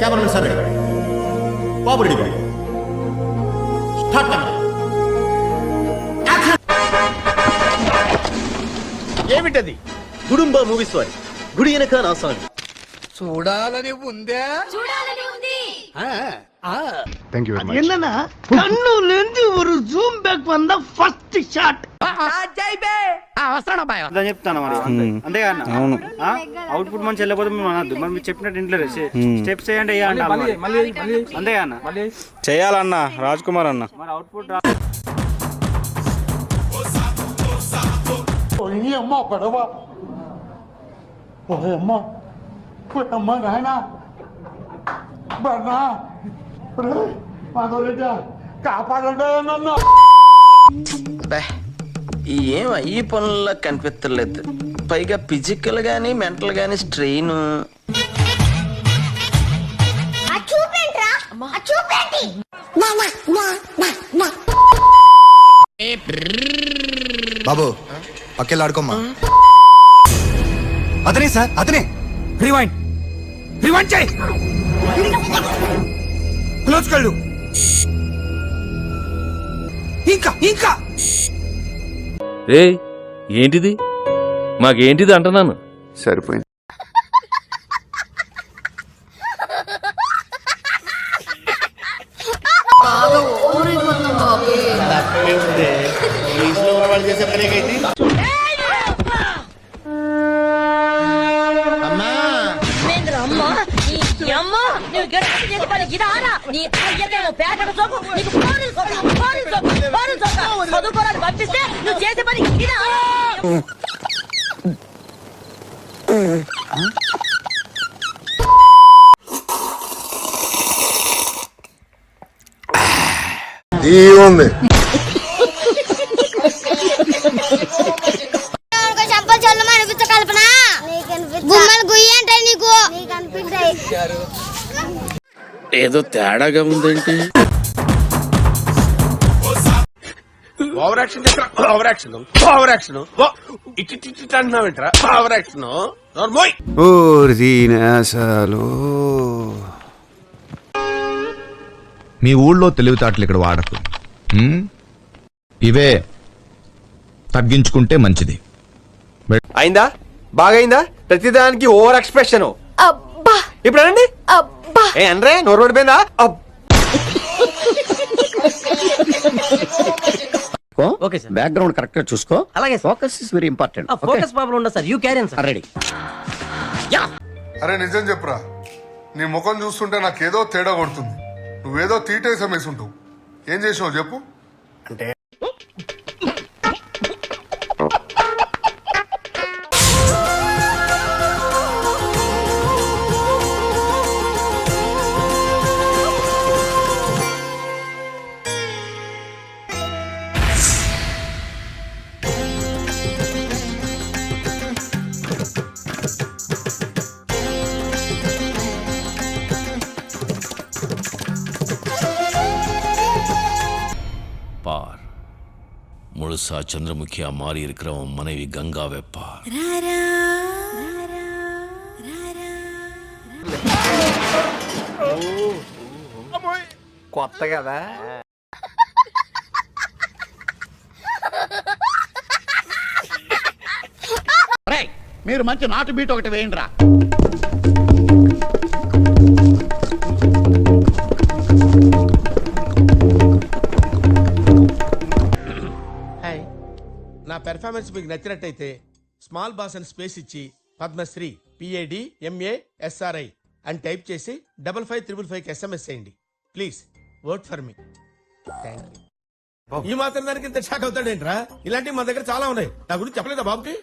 Cameramen sir ready, బాబు ready, start. ఏమిటది? Gudumba movies వారి గుడి వెనక నా సాంగ్ చూడాలని ఉందే. Thank you very much. என்னன்னா கண்ணுல இருந்து ஒரு ஜூம் பேக் வந்தா ஃபர்ஸ்ட் ஷாட். అదని చెప్తాను మరి అంతేగా అవును. అవుట్పుట్ మంచి వెళ్ళకపోతే మేము అనద్దు, మరి మీరు చెప్పినట్టు ఇంట్లో స్టెప్స్ చేయండి అంతేగా అన్న. చేయాలన్న రాజ్ కుమార్ అన్న. మరి అవుట్పుట్ అమ్మ పడవ అమ్మ అమ్మ నాయన బన్నా కాపాడండి నన్ను. ఏం ఈ పనుల్లో కనిపించలేదు, పైగా ఫిజికల్ గానీ మెంటల్ గానీ స్ట్రెయిన్. బాబు పక్కెళ్ళి ఆడుకోమ్మా. అతనే సార్ అతనే. రివైండ్ రివైండ్ చేయి. క్లోజ్ కళ్ళు. ఇంకా ఇంకా రే ఏంటిది? మాకేంటిది అంటున్నాను. సరిపోయింది. పంపిస్తే నువ్వు చేసే పని ఉంది. చంపలు చల్లమా అనిపించ కల్పన గుమ్మలు గుయ్యి అంటే నీకు ఏదో తేడాగా ఉందేంటి? Over action over action over action ఇటు అంటున్నావేంట్రా? ఓవర్ యాక్షన్ మీ ఊళ్ళో తెలివితేటలు ఇక్కడ వాడకు. ఇవే తగ్గించుకుంటే మంచిది. అయిందా? బాగైందా? ప్రతిదానికి ఓవర్ ఎక్స్ప్రెషన్. ఇప్పుడు అనండి. ఏ అనరే నోరు పడిపోయిందా? ఓకే సార్, బ్యాక్గ్రౌండ్ కరెక్ట్ గా చూసుకో. అలాగే, focus is very important. Focus problem ఉండదు sir, you carry sir. Ready. అరే నిజం చెప్పురా, నీ ముఖం చూస్తుంటే నాకేదో తేడా కొడుతుంది. నువ్వేదో తీటేసం వేసుంటావు. ఏం చేసావు చెప్పు. అంటే முழுசா சந்திரமுகியா மாறி இருக்கிறவன் மனைவி கங்கா வெப்பா. కొత్త కదా. మీరు మంచి నాటు బీట్ ఒకటి వేయండి రా. నా పెర్ఫార్మెన్స్ మీకు నచ్చినట్టయితే స్మాల్ బాస్ అని స్పేస్ ఇచ్చి పద్మశ్రీ PADMASRI అని టైప్ చేసి 55555 SMS చేయండి please. Work for me. Thank you. ఈ మాత్రం దానికి ఇంత షాక్ అవుతాడేంట్రా? ఇలాంటివి మా దగ్గర చాలా ఉన్నాయి. నా గురించి చెప్పలేదా బాబుకి?